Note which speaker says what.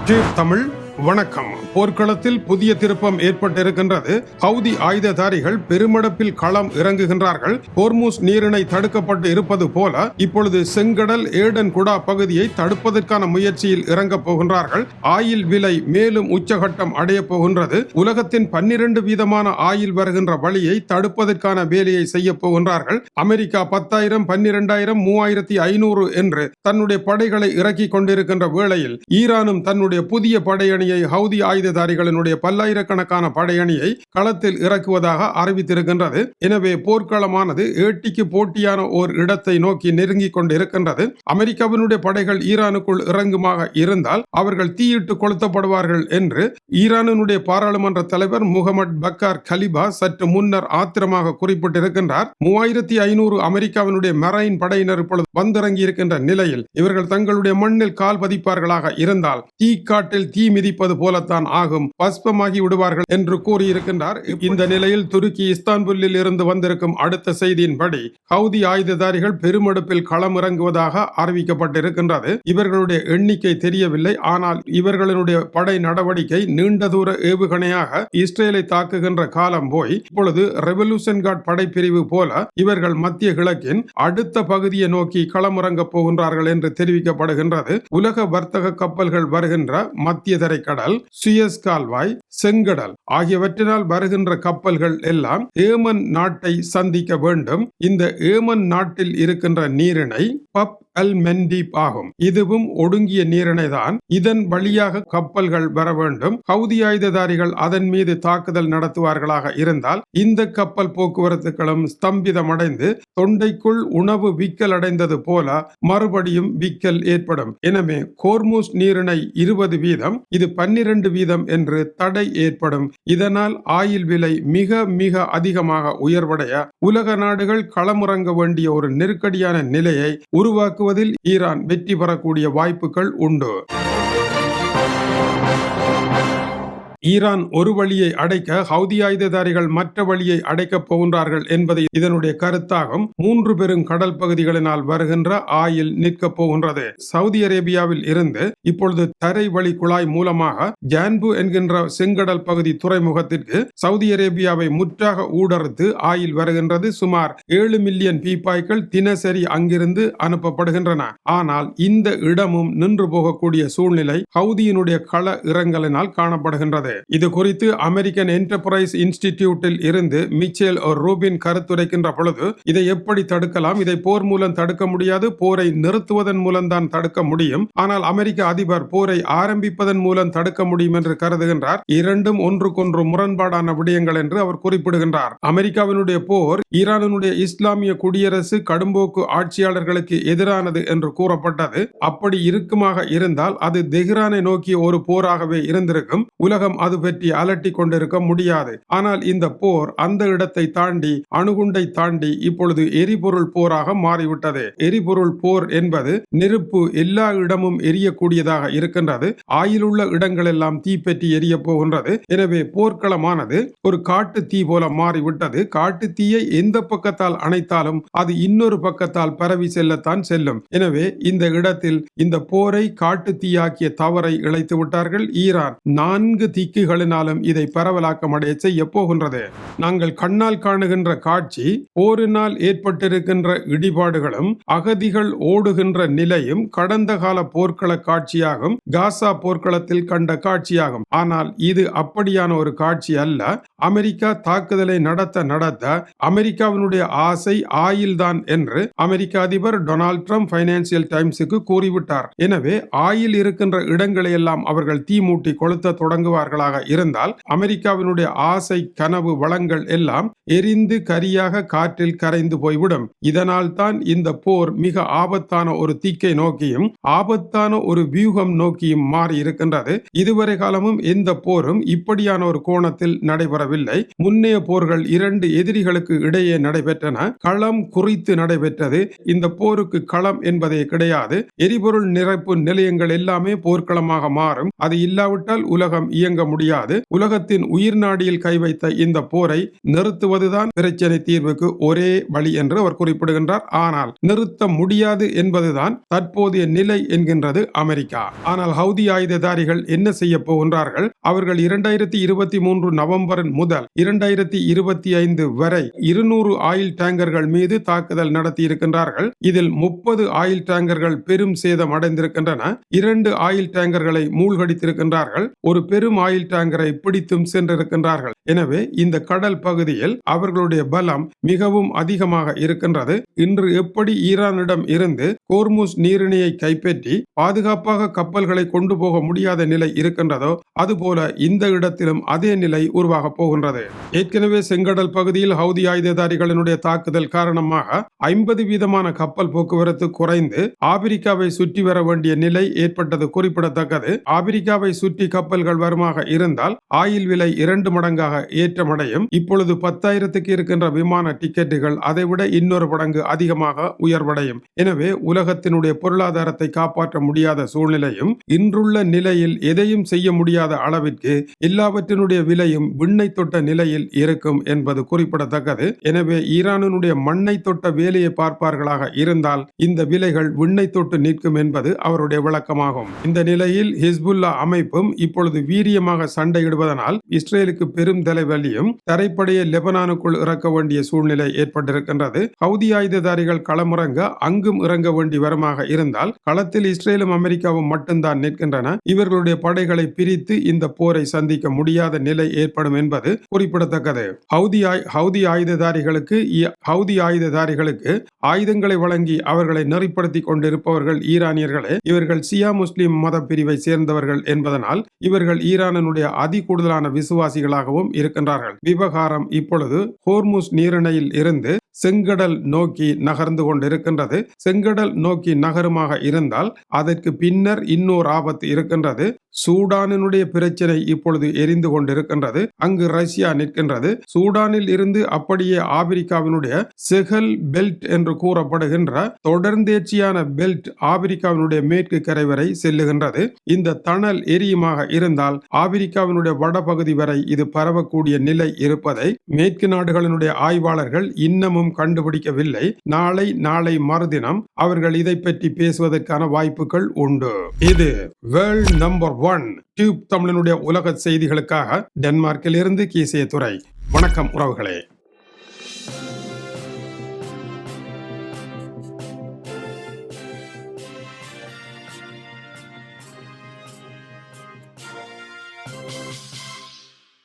Speaker 1: தமிழ் வணக்கம். போர்க்களத்தில் புதிய திருப்பம் ஏற்பட்டிருக்கின்றது. ஹவுதி ஆயுததாரிகள் பெருமளப்பில் களம் இறங்குகின்றார்கள். ஹோர்முஸ் நீரிணை தடுக்கப்பட்டு இருப்பது போல இப்பொழுது செங்கடல் ஏடன் குடா பகுதியை தடுப்பதற்கான முயற்சியில் இறங்கப் போகின்றார்கள். ஆயில் விலை மேலும் உச்சகட்டம் அடைய போகின்றது. உலகத்தின் 12 வீதமான ஆயில் வருகின்ற வழியை தடுப்பதற்கான வேலையை செய்ய போகின்றார்கள். அமெரிக்கா 10,000, 12,000, 3,500 என்று தன்னுடைய படைகளை இறக்கிக் கொண்டிருக்கின்ற வேளையில் ஈரானும் தன்னுடைய புதிய படையணி ஹவுதி ஆயுததாரிகளினுடைய பல்லாயிரக்கணக்கான படையணியை களத்தில் இறக்குவதாக அறிவித்திருக்கின்றது. எனவே போர்க்களமானது ஏட்டிக்கு போட்டியான ஓர் இடத்தை நோக்கி நெருங்கிக் கொண்டிருக்கின்றது. அமெரிக்காவினுடைய படைகள் ஈரானுக்குள் இறங்குமாக இருந்தால் அவர்கள் தீயிட்டு கொளுத்தப்படுவார்கள் என்று ஈரானுடைய பாராளுமன்ற தலைவர் முகமது பக்கார் கலிபா சற்று முன்னர் ஆத்திரமாக குறிப்பிட்டிருக்கின்றார். 3,500 அமெரிக்காவினுடைய மெரைன் படையினர் இப்பொழுது வந்திறங்கி இருக்கின்ற நிலையில் இவர்கள் தங்களுடைய மண்ணில் கால் பதிப்பார்களாக இருந்தால் தீக்காட்டில் தீ மிதிப்பது போலத்தான் ஆகும், பஸ்பமாகி விடுவார்கள் என்று கூறியிருக்கின்றார். இந்த நிலையில் துருக்கி இஸ்தான்புல்லில் இருந்து வந்திருக்கும் அடுத்த செய்தியின்படி ஹவுதி ஆயுததாரிகள் பெருமெடுப்பில் களமிறங்குவதாக அறிவிக்கப்பட்டிருக்கின்றது. இவர்களுடைய எண்ணிக்கை தெரியவில்லை. ஆனால் இவர்களுடைய படை நடவடிக்கை நீண்ட தூர ஏவுகணையாக இஸ்ரேலை தாக்குகின்ற காலம் போய் இப்பொழுது ரெவல்யூஷன் கார்ட் படைப்பிரிவு போல இவர்கள் மத்திய கிழக்கின் அடுத்த பகுதியை நோக்கி களமிறங்க போகின்றார்கள் என்று தெரிவிக்கப்படுகின்றது. உலக வர்த்தக கப்பல்கள் வருகின்ற மத்திய தரைக்கடல், சுயஸ் கால்வாய், செங்கடல் ஆகியவற்றினால் வருகின்ற கப்பல்கள் எல்லாம் ஏமன் நாட்டை சந்திக்க வேண்டும். இந்த ஏமன் நாட்டில் இருக்கின்ற நீரிணை பப் அல் மெண்டீப் ஆகும். இதுவும் ஒடுங்கிய நீரிணை தான். இதன் வழியாக கப்பல்கள் வர வேண்டும். ஹவுதி ஆயுததாரிகள் அதன் மீது தாக்குதல் நடத்துவார்களாக இருந்தால் இந்த கப்பல் போக்குவரத்துகளும் ஸ்தம்பிதமடைந்து தொண்டைக்குள் உணவு விக்கல் அடைந்தது போல மறுபடியும் விக்கல் ஏற்படும். எனவே ஹோர்முஸ் நீரிணை 20 வீதம், இது 12 வீதம் என்று தடை ஏற்படும். இதனால் ஆயில் விலை மிக மிக அதிகமாக உயர்வடைய உலக நாடுகள் களமிறங்க வேண்டிய ஒரு நெருக்கடியான நிலையை உருவாக்குவதில் ஈரான் வெற்றி பெறக்கூடிய வாய்ப்புகள் உண்டு. ஈரான் ஒரு வழியை அடைக்க ஹவுதி ஆயுததாரிகள் மற்ற வழியை அடைக்கப் போகின்றார்கள் என்பது இதனுடைய கருத்தாகும். 3 பெரும் கடல் பகுதிகளினால் வருகின்ற ஆயில் நிற்கப் போகின்றது. சவுதி அரேபியாவில் இருந்து இப்பொழுது தரை வழி குழாய் மூலமாக ஜான்பு என்கின்ற செங்கடல் பகுதி துறைமுகத்திற்கு சவுதி அரேபியாவை முற்றாக ஊடறுத்து ஆயில் வருகின்றது. சுமார் 7 மில்லியன் பீப்பாய்கள் தினசரி அங்கிருந்து அனுப்பப்படுகின்றன. ஆனால் இந்த இடமும் நின்று போகக்கூடிய சூழ்நிலை ஹவுதியினுடைய கள இறங்கலினால் காணப்படுகின்றது. இது குறித்து அமெரிக்கன் என்டர்பிரைஸ் இன்ஸ்டிடியூட்டில் இருந்து மிச்சேல் ரூபின் கருத்துரைக்கின்ற பொழுது இதை எப்படி தடுக்கலாம்? இதை போர் மூலம் தடுக்க முடியாது, போரை நிறுத்துவதன் மூலம் தான் தடுக்க முடியும். ஆனால் அமெரிக்க அதிபர் போரை ஆரம்பிப்பதன் மூலம் தடுக்க முடியும் என்று கருதுகின்றார். இரண்டும் ஒன்றுக்கொன்று முரண்பாடான விடயங்கள் என்று அவர் குறிப்பிடுகின்றார். அமெரிக்காவினுடைய போர் ஈரானுடைய இஸ்லாமிய குடியரசு கடும்போக்கு ஆட்சியாளர்களுக்கு எதிரானது என்று கூறப்பட்டது. அப்படி இருக்குமாக இருந்தால் அது தெஹ்ரானை நோக்கிய ஒரு போராகவே இருந்திருக்கும். உலகம் அது பற்றி அலட்டி கொண்டிருக்க முடியாது. ஆனால் இந்த போர் அந்த இடத்தை தாண்டி, அணுகுண்டை தாண்டி இப்பொழுது எரிபொருள் போராக மாறிவிட்டது. எரிபொருள் போர் என்பது நெருப்பு எல்லா இடமும் எரியக்கூடியதாக இருக்கின்றது. ஆயிலுள்ள இடங்கள் எல்லாம் தீப்பற்றி எரிய போகின்றது. எனவே போர்க்களமானது ஒரு காட்டு தீ போல மாறிவிட்டது. காட்டு தீயை எந்த பக்கத்தால் அணைத்தாலும் அது இன்னொரு பக்கத்தால் பரவி செல்லத்தான் செல்லும். எனவே இந்த இடத்தில் இந்த போரை காட்டு தீயாக்கிய தவறை இழைத்து விட்டார்கள். ஈரான் 4 திக்குகளினாலும் இதை பரவலாக்கம் அடைய செய்ய போகின்றது. நாங்கள் கண்ணால் காணுகின்ற காட்சி போரினால் ஏற்பட்டிருக்கின்ற இடிபாடுகளும் அகதிகள் ஓடுகின்ற நிலையும் கடந்த கால போர்க்கள காட்சியாகும். காசா போர்க்களத்தில் கண்ட காட்சியாகும். ஆனால் இது அப்படியான ஒரு காட்சி அல்ல. அமெரிக்கா தாக்குதலை நடத்த அமெரிக்காவினுடைய ஆசை ஆயில் தான் என்று அமெரிக்க அதிபர் டொனால்ட் ட்ரம்ப் பைனான்சியல் டைம்ஸுக்கு கூறிவிட்டார். எனவே ஆயில் இருக்கின்ற இடங்களை எல்லாம் அவர்கள் தீ மூட்டி கொளுத்த தொடங்குவார்களாக இருந்தால் அமெரிக்காவினுடைய ஆசை கனவு வளங்கள் எல்லாம் எரிந்து கரியாக காற்றில் கரைந்து போய்விடும். இதனால் தான் இந்த போர் மிக ஆபத்தான ஒரு தீக்கை நோக்கியும் ஆபத்தான ஒரு வியூகம் நோக்கியும் மாறி இருக்கின்றது. இதுவரை காலமும் எந்த போரும் இப்படியான ஒரு கோணத்தில் நடைபெறவில்லை. முன்னைய போர்கள் 2 எதிரிகளுக்கு இடையே நடைபெற்றன. களம் குறித்து நடைபெற்றது. இந்த போருக்கு களம் என்பதே கிடையாது. எரிபொருள் நிரப்பு நிலையங்கள் எல்லாமே போர்க்களமாக மாறும். அது இல்லாவிட்டால் உலகம் இயங்க முடியாது. உலகத்தின் உயிர் நாடியில் கை வைத்த இந்த போரை நிறுத்துவதுதான் பிரச்சனை தீர்வுக்கு ஒரே வழி என்று அவர் குறிப்பிடுகின்றார். ஆனால் நிறுத்த முடியாது என்பதுதான் தற்போதைய நிலை என்கின்றது அமெரிக்கா. ஆனால் ஹவுதி ஆயுததாரிகள் என்ன செய்ய போகின்றார்கள்? அவர்கள் 2023 நவம்பர் முதல் 2025 வரை 200 ஆயில் டேங்கர்கள் மீது தாக்குதல் நடத்தி இருக்கின்றார்கள். இதில் 30 ஆயில் டேங்கர்கள் பெரும் சேதம் அடைந்திருக்கின்றன. 2 ஆயில் டேங்கர்களை மூழ்கடித்திருக்கின்றார்கள். ஒரு பெரும் ஆயில் டேங்கரை பிடித்தும் சென்றிருக்கின்றார்கள். எனவே இந்த கடல் பகுதியில் அவர்களுடைய பலம் மிகவும் அதிகமாக இருக்கின்றது. இன்று எப்படி ஈரானிடம் இருந்து ஹோர்முஸ் நீரிணையை கைப்பற்றி பாதுகாப்பாக கப்பல்களை கொண்டு போக முடியாத நிலை இருக்கின்றதோ அதுபோல இந்த இடத்திலும் அதே நிலை உருவாக போகின்றது. ஏற்கனவே செங்கடல் பகுதியில் ஹவுதி ஆயுததாரிகளினுடைய தாக்குதல் காரணமாக 50% கப்பல் போக்குவரத்து குறைந்து ஆப்பிரிக்காவை சுற்றி வர வேண்டிய நிலை ஏற்பட்டது குறிப்பிடத்தக்கது. ஆப்பிரிக்காவை சுற்றி கப்பல்கள் வருமாக இருந்தால் ஆயில் விலை 2 மடங்காக ஏற்றமடையும். இப்பொழுது 10,000க்கு இருக்கின்ற விமான டிக்கெட்டுகள் அதைவிட இன்னொரு மடங்கு அதிகமாக உயர்வடையும். எனவே உலகத்தினுடைய பொருளாதாரத்தை காப்பாற்ற முடியாத சூழ்நிலையும் இன்றுள்ள நிலையில் எதையும் செய்ய முடியாத அளவிற்கு எல்லாவற்றினுடைய விலையும் விண்ணை தொட்ட நிலையில் இருக்கும் என்பது குறிப்பிடத்தக்கது. எனவே ஈரானுடைய மண்ணை தொட்ட வேலையை பார்ப்பார்களாக இருந்தால் இந்த விலைகள் விண்ணை தொட்டு நிற்கும் என்பது அவருடைய விளக்கமாகும். இந்த நிலையில் ஹிஸ்புல்லா அமைப்பும் இப்பொழுது வீரியமாக சண்டையிடுவதனால் இஸ்ரேலுக்கு பெரும் தலைவலியும் தரைப்படையை லெபனானுக்குள் இறக்க வேண்டிய சூழ்நிலை ஏற்பட்டிருக்கின்றது. ஹவுதி ஆயுததாரிகள் களமிறங்க அங்கும் இறங்க வேண்டி வருமாக இருந்தால் களத்தில் இஸ்ரேலும் அமெரிக்காவும் மட்டும்தான் நிற்கின்றன. இவர்களுடைய படைகளை பிரித்து இந்த போரை சந்திக்க முடியாத நிலை ஏற்படும் என்பது குறிப்பிடத்தக்கது. ஹவுதி ஆயுததாரிகளுக்கு ஆயுதங்களை வழங்கி அவர்களை நெறிப்படுத்தி கொண்டிருப்பவர்கள் ஈரானியர்களே. இவர்கள் சியா முஸ்லிம் மத பிரிவை சேர்ந்தவர்கள் என்பதனால் இவர்கள் ஈரானுடைய அதி கூடுதலான விசுவாசிகளாகவும் இருக்கின்றார்கள். விவகாரம் இப்பொழுது ஹோர்முஸ் நீரிணையில் இருந்து செங்கடல் நோக்கி நகர்ந்து கொண்டிருக்கின்றது. செங்கடல் நோக்கி நகருமாக இருந்தால் அதற்கு பின்னர் இன்னொரு ஆபத்து இருக்கின்றது. சூடானினுடைய பிரச்சனை இப்பொழுது எரிந்து கொண்டிருக்கின்றது. அங்கு ரஷ்யா நிற்கின்றது. சூடானில் இருந்து அப்படியே ஆப்பிரிக்காவினுடைய செஹல் பெல்ட் என்று கூறப்படுகின்ற தொடர்ந்தேர்ச்சியான பெல்ட் ஆப்பிரிக்காவினுடைய மேற்கு கரை வரை செல்லுகின்றது. இந்த தணல் எரியுமாக இருந்தால் ஆப்பிரிக்காவினுடைய வடபகுதி வரை இது பரவக்கூடிய நிலை இருப்பதை மேற்கு நாடுகளினுடைய ஆய்வாளர்கள் இன்னமும் கண்டுபிடிக்கவில்லை. நாளை மறுதினம் அவர்கள் இதை பற்றி பேசுவதற்கான வாய்ப்புகள் உண்டு. இது வேர்ல்ட் நம்பர் 1 டியூப் தமிழனுடைய உலக செய்திகளுக்காக டென்மார்க்கில் இருந்து கீசே துரை. வணக்கம் உறவுகளே.